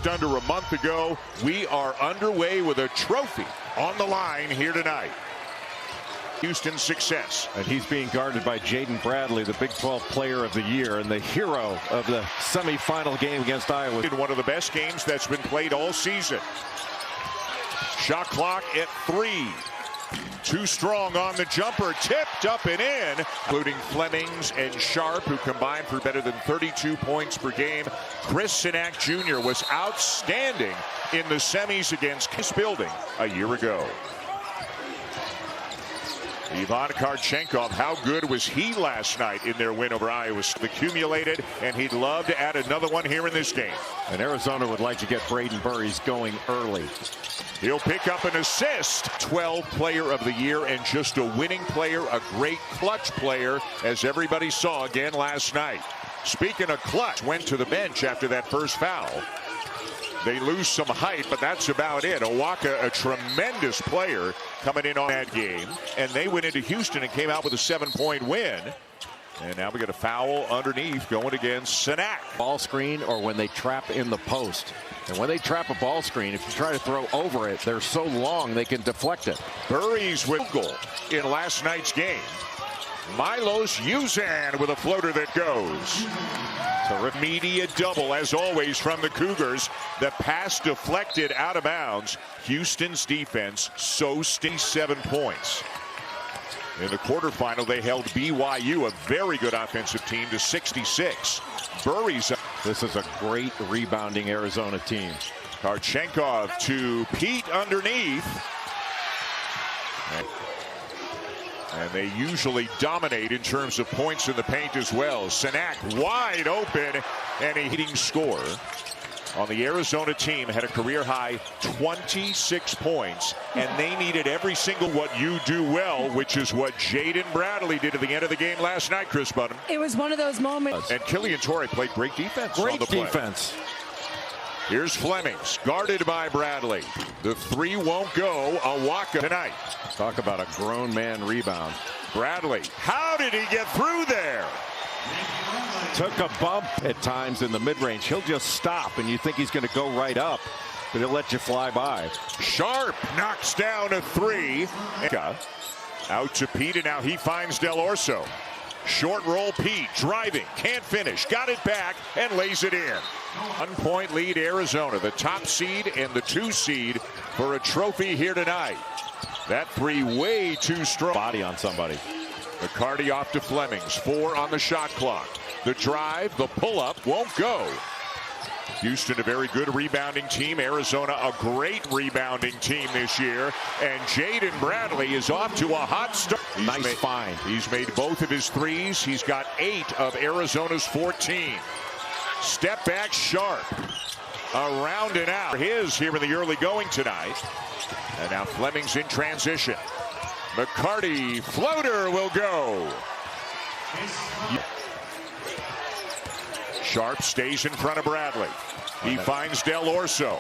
just under a month ago. We are underway with a trophy on the line here tonight. Houston's success. And he's being guarded by Jaden Bradley, the Big 12 Player of the Year and the hero of the semifinal game against Iowa. In one of the best games that's been played all season. Shot clock at 3. Too strong on the jumper, tipped up and in, including Flemings and Sharp, who combined for better than 32 points per game. Chris Sinak Jr. was outstanding in the semis against Kiss Building a year ago. Ivan Karchenkov, how good was he last night in their win over Iowa? Accumulated, and he'd love to add another one here in this game. And Arizona would like to get Braden Burries going early. He'll pick up an assist. 12 Player of the Year and just a winning player, a great clutch player, as everybody saw again last night. Speaking of clutch, went to the bench after that first foul. They lose some height, but that's about it. Owaka, a tremendous player coming in on that game. And they went into Houston and came out with a 7-point win. And now we got a foul underneath going against Sinak. Ball screen or when they trap in the post. And when they trap a ball screen, if you try to throw over it, they're so long they can deflect it. Burries with goal in last night's game. Milos Uzan with a floater that goes. The media double, as always, from the Cougars. The pass deflected out of bounds. Houston's defense so 7 points. In the quarterfinal, they held BYU, a very good offensive team, to 66. Burries. This is a great rebounding Arizona team. Karchenkov to Pete underneath. And they usually dominate in terms of points in the paint as well. Sinak wide open, and a hitting score on the Arizona team had a career high 26 points, and they needed every single what you do well, which is what Jaden Bradley did at the end of the game last night, Chris Bunham. It was one of those moments. And Killian Torrey played great defense. Great on the play. defense. Here's Flemings, guarded by Bradley. The 3 won't go. Owaka tonight. Talk about a grown man rebound. Bradley, how did he get through there? Took a bump at times in the mid-range. He'll just stop, and you think he's going to go right up, but he'll let you fly by. Sharp knocks down a 3. Out to Pete, and now he finds Del Orso. Short roll, Pete driving, can't finish, got it back, and lays it in. 1-point lead Arizona, the top seed and the 2 seed for a trophy here tonight. That 3 way too strong. Body on somebody. McCarty off to Flemings, 4 on the shot clock. The drive, the pull-up won't go. Houston, a very good rebounding team. Arizona, a great rebounding team this year. And Jaden Bradley is off to a hot start. Nice find. He's made both of his 3s. He's got 8 of Arizona's 14. Step back Sharp. Around and out. His here in the early going tonight. And now Flemings in transition. McCarty, floater will go. Sharp stays in front of Bradley. He finds Del Orso.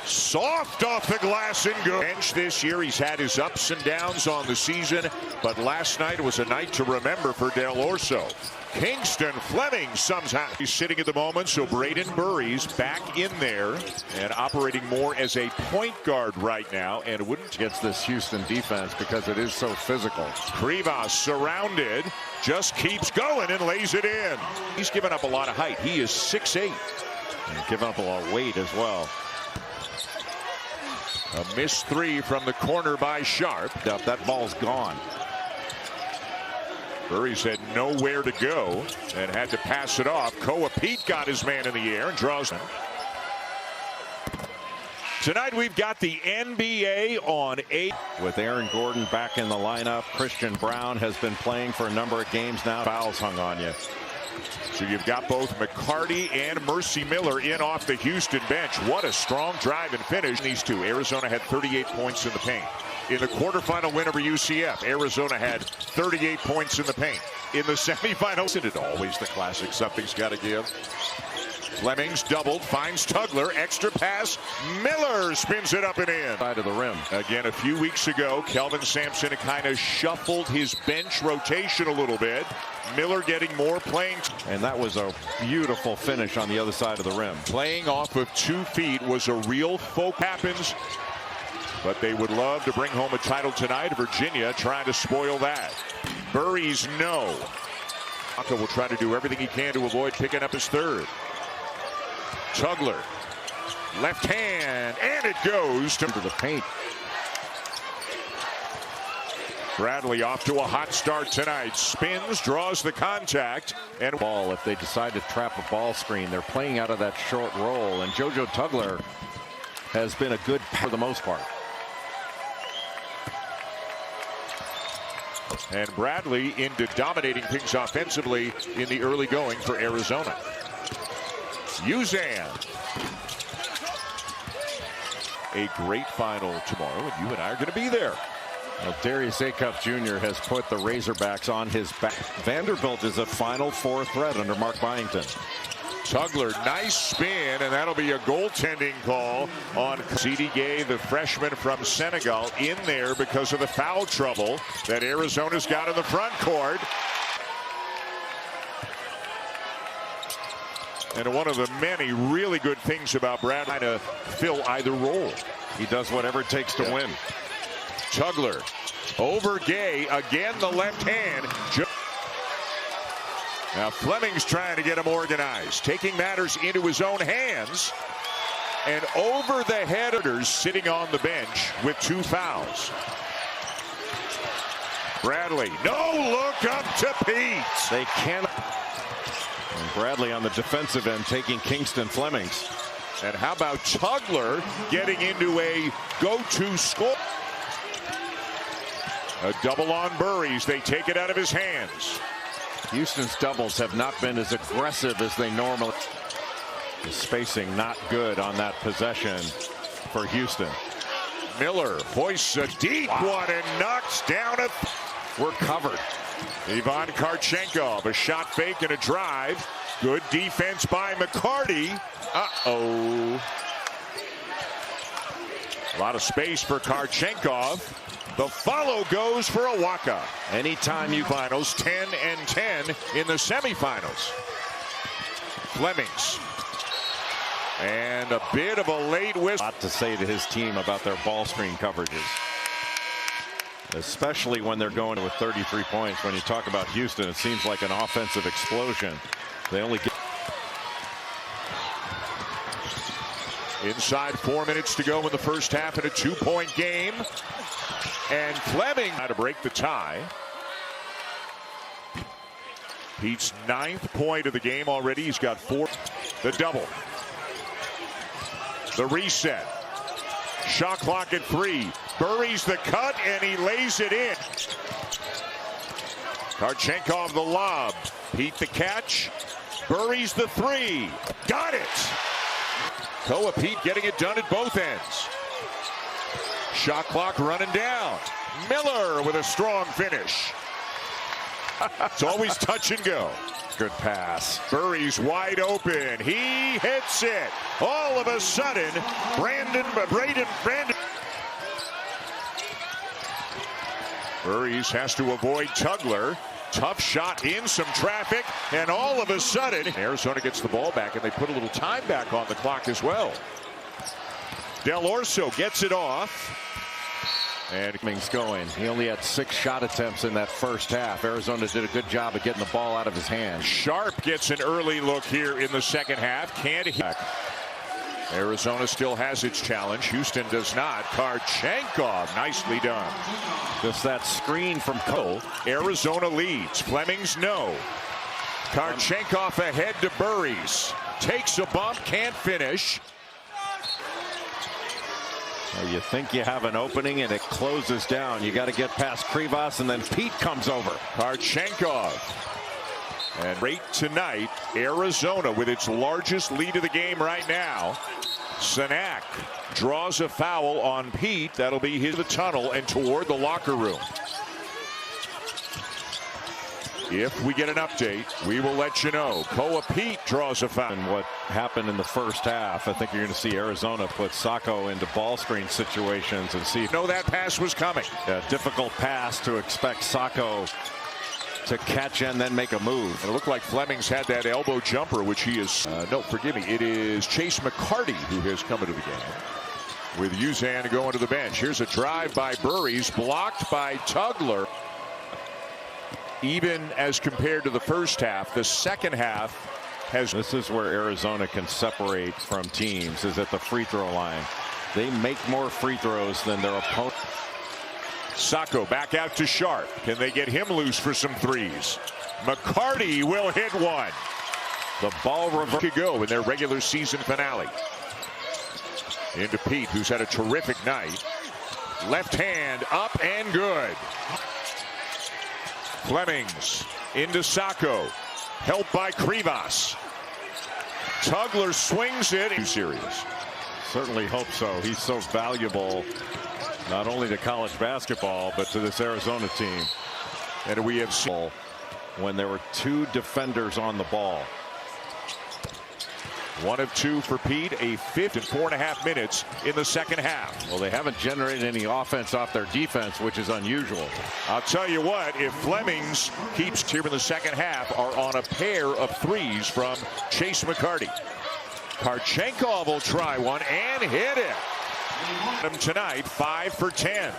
Soft off the glass and good. Bench this year, he's had his ups and downs on the season, but last night was a night to remember for Del Orso. Kingston Fleming somehow he's sitting at the moment, so Braden Burries back in there and operating more as a point guard right now, and wouldn't Gets this Houston defense because it is so physical. Krivas surrounded, just keeps going and lays it in. He's given up a lot of height. He is 6'8". And giving up a lot of weight as well. A missed 3 from the corner by Sharp. That ball's gone. Burries had nowhere to go and had to pass it off. Koa Pete got his man in the air and draws him. Tonight we've got the NBA on 8. With Aaron Gordon back in the lineup, Christian Brown has been playing for a number of games now. Fouls hung on you. So you've got both McCarty and Mercy Miller in off the Houston bench. What a strong drive and finish. These two. Arizona had 38 points in the paint. In the quarterfinal win over UCF, Arizona had 38 points in the paint. In the semifinals, isn't it always the classic? Something's got to give. Fleming's doubled, finds Tugler, extra pass, Miller spins it up and in. Side of the rim. Again, a few weeks ago, Kelvin Sampson kind of shuffled his bench rotation a little bit. Miller getting more playing. And that was a beautiful finish on the other side of the rim. Playing off of 2 feet was a real folk happens. But they would love to bring home a title tonight. Virginia trying to spoil that. Burries no. Aka will try to do everything he can to avoid picking up his third. Tugler, left hand, and it goes to the paint. Bradley off to a hot start tonight. Spins, draws the contact, and ball. If they decide to trap a ball screen, they're playing out of that short roll, and JoJo Tugler has been a good for the most part. And Bradley into dominating things offensively in the early going for Arizona. Uzan. A great final tomorrow, and you and I are going to be there. Well, Darius Acuff Jr. has put the Razorbacks on his back. Vanderbilt is a Final Four threat under Mark Byington. Tugler, nice spin, and that'll be a goaltending call on Sidi Gay, the freshman from Senegal, in there because of the foul trouble that Arizona's got in the front court. And one of the many really good things about Brad, trying to fill either role. He does whatever it takes to win. Tugler over Gay, again the left hand. Now Fleming's trying to get him organized, taking matters into his own hands, and over the headers sitting on the bench with 2 fouls. Bradley, no look up to Pete. They cannot. And Bradley on the defensive end taking Kingston Flemings. And how about Tugler getting into a go-to score? A double on Burries. They take it out of his hands. Houston's doubles have not been as aggressive as they normally. The spacing not good on that possession for Houston. Miller hoists a deep one and knocks down a. We're covered. Ivan Karchenkov, a shot fake and a drive. Good defense by McCarty. Uh-oh. A lot of space for Karchenkov. The follow goes for Awaka. Anytime you finals, 10 and 10 in the semifinals. Flemings. And a bit of a late whistle. A lot to say to his team about their ball screen coverages. Especially when they're going with 33 points. When you talk about Houston, it seems like an offensive explosion. They only get. Inside 4 minutes to go in the first half in a 2-point game. And Fleming how to break the tie. Pete's 9th point of the game already. He's got 4. The double. The reset. Shot clock at 3. Burries the cut and he lays it in. Karchenkov the lob. Pete the catch. Burries the 3. Got it. Koa Pete getting it done at both ends. Shot clock running down. Miller with a strong finish. It's always touch and go. Good pass. Burries wide open. He hits it. All of a sudden, Brandon. Burries has to avoid Tugler. Tough shot in some traffic, and all of a sudden, Arizona gets the ball back, and they put a little time back on the clock as well. Del Orso gets it off. And Fleming's going. He only had 6 shot attempts in that first half. Arizona did a good job of getting the ball out of his hands. Sharp gets an early look here in the second half. Can't hit. Arizona still has its challenge. Houston does not. Karchenkov, nicely done. Just that screen from Cole. Arizona leads. Fleming's no. Karchenkov ahead to Burries. Takes a bump, can't finish. Well, you think you have an opening and it closes down. You got to get past Krivas, and then Pete comes over. Karchenkov. And right tonight, Arizona with its largest lead of the game right now. Sanak draws a foul on Pete. That'll be his the tunnel and toward the locker room. If we get an update, we will let you know. Koa Pete draws a foul. And what happened in the first half, I think you're going to see Arizona put Sacco into ball screen situations and see. No, that pass was coming. A difficult pass to expect Sacco to catch and then make a move. It looked like Fleming's had that elbow jumper, which he is. No, forgive me. It is Chase McCarty who has come into the game. With Uzan going to the bench. Here's a drive by Burries, blocked by Tugler. Even as compared to the first half, the second half has. This is where Arizona can separate from teams, is at the free throw line. They make more free throws than their opponent. Sacco back out to Sharp. Can they get him loose for some threes? McCarty will hit one. The ball reverse could go in their regular season finale. Into Pete, who's had a terrific night. Left hand up and good. Flemings into Sacco. Helped by Krivas. Tugler swings it. Too serious. Certainly hope so. He's so valuable, not only to college basketball, but to this Arizona team. And we have seen when there were two defenders on the ball. 1 of 2 for Pete, a fifth in 4.5 minutes in the second half. Well, they haven't generated any offense off their defense, which is unusual. I'll tell you what, if Flemings keeps here in the second half, are on a pair of threes from Chase McCarty. Karchenkov will try one and hit it. Tonight, 5 for 10.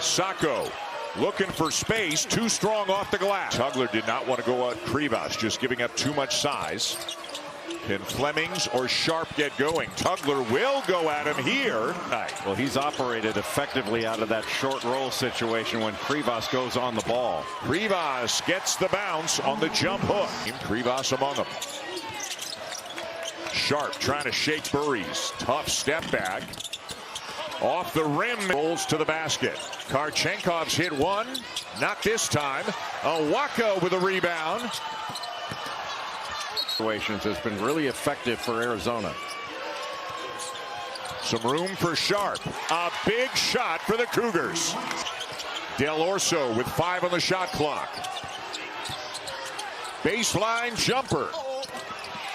Sacco looking for space, too strong off the glass. Tugler did not want to go at Krivas, just giving up too much size. Can Flemings or Sharp get going? Tugler will go at him here. Well, he's operated effectively out of that short roll situation when Krivas goes on the ball. Krivas gets the bounce on the jump hook. Krivas among them. Sharp trying to shake Burries. Tough step back. Off the rim, rolls to the basket. Karchenkov's hit one. Not this time. Awaka with a rebound. Situations has been really effective for Arizona. Some room for Sharp. A big shot for the Cougars. Del Orso with 5 on the shot clock. Baseline jumper.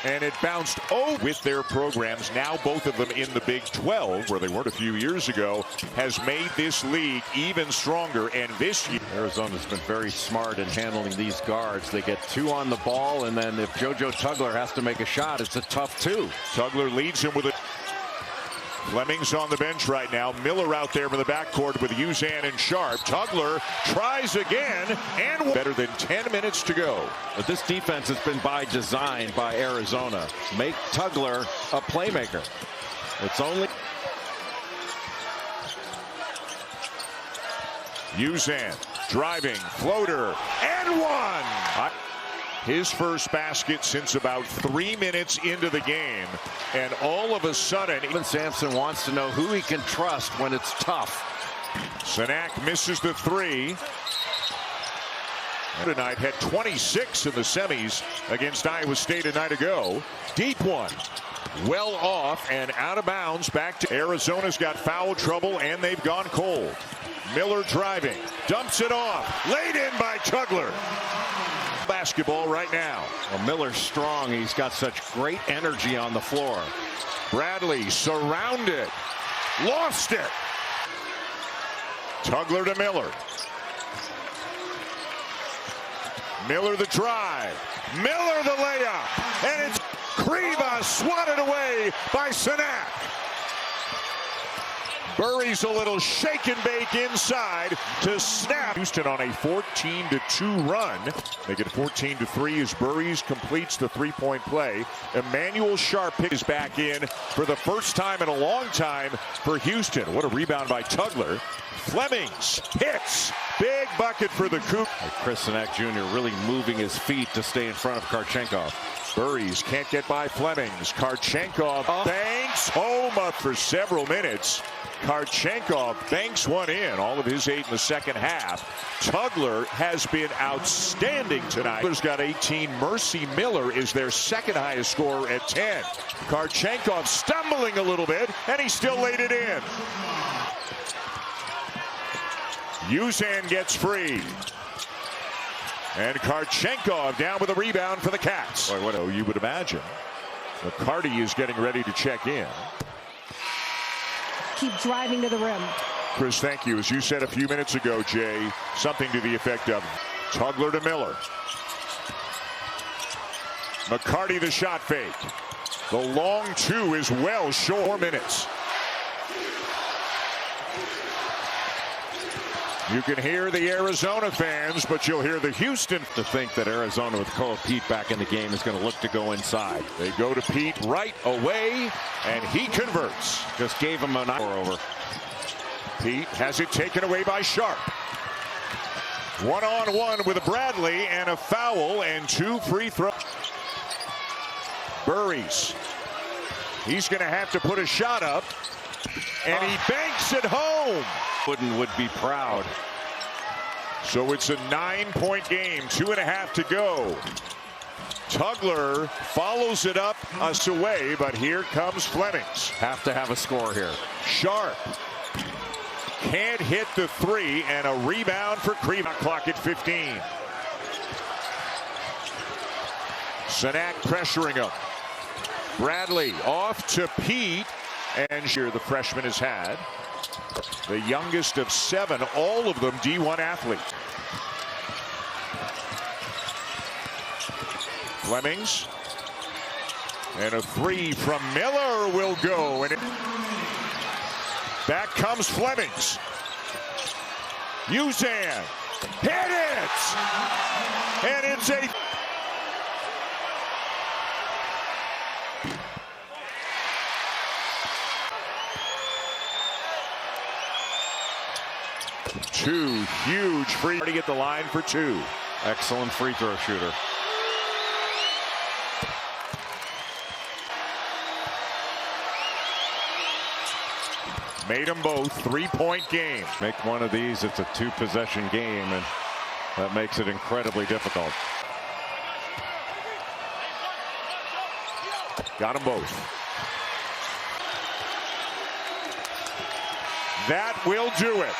And it bounced with their programs. Now both of them in the Big 12, where they weren't a few years ago, has made this league even stronger. And this year, Arizona's been very smart in handling these guards. They get 2 on the ball, and then if JoJo Tugler has to make a shot, it's a tough 2. Tugler leads him with a. Fleming's on the bench right now. Miller out there in the backcourt with Uzan and Sharp. Tugler tries again, and better than 10 minutes to go. But this defense has been by design by Arizona. Make Tugler a playmaker. It's only Uzan driving, floater, and one. His first basket since about 3 minutes into the game, and all of a sudden, even Sampson wants to know who he can trust when it's tough. Sanak misses the 3. Tonight had 26 in the semis against Iowa State a night ago. Deep one. Well off and out of bounds. Back to Arizona's got foul trouble, and they've gone cold. Miller driving, dumps it off, laid in by Tugler. Basketball right now. Well, Miller's strong. He's got such great energy on the floor. Bradley surrounded, lost it. Tugler to Miller. Miller the drive. Miller the layup. And it's Krivas swatted away by Sanak. Burries a little shake and bake inside to snap. Houston on a 14-2 run. They get 14-3 as Burries completes the three-point play. Emmanuel Sharp is back in for the first time in a long time for Houston. What a rebound by Tugler. Flemings hits. Big bucket for the Cougars. Chris Sanak Jr. really moving his feet to stay in front of Karchenkov. Burries can't get by Flemings. Karchenkov banks home up for several minutes. Karchenkov banks one in, all of his 8 in the second half. Tugler has been outstanding tonight. Tugler's got 18. Mercy Miller is their second highest scorer at 10. Karchenkov stumbling a little bit, and he still laid it in. Uzan gets free. And Karchenkov down with a rebound for the Cats. Boy, what you would imagine. McCarty is getting ready to check in. Keep driving to the rim. Chris, thank you. As you said a few minutes ago, Jay, something to the effect of Tugler to Miller. McCarty the shot fake. The long two is well short. 4 minutes. You can hear the Arizona fans, but you'll hear the Houston. To think that Arizona with Koa Pete back in the game is going to look to go inside. They go to Pete right away, and he converts. Just gave him an hour over. Pete has it taken away by Sharp. 1-on-1 with Bradley, and a foul and 2 free throws. Burries. He's going to have to put a shot up, and he banks it home. Wooden would be proud. So it's a 9-point game, 2.5 to go. Tugler follows it up us away, but here comes Flemings. Have to have a score here. Sharp can't hit the 3, and a rebound for Cream. Clock at 15. Sanak pressuring him. Bradley off to Pete, and here the freshman has had. The youngest of 7, all of them D1 athletes. Flemings. And a 3 from Miller will go. And back comes Flemings. Uzan. Hit it! And it's a... Two huge free throws at the line for 2. Excellent free throw shooter. Made them both 3-point game. Make one of these, it's a 2-possession game, and that makes it incredibly difficult. Got them both. That will do it.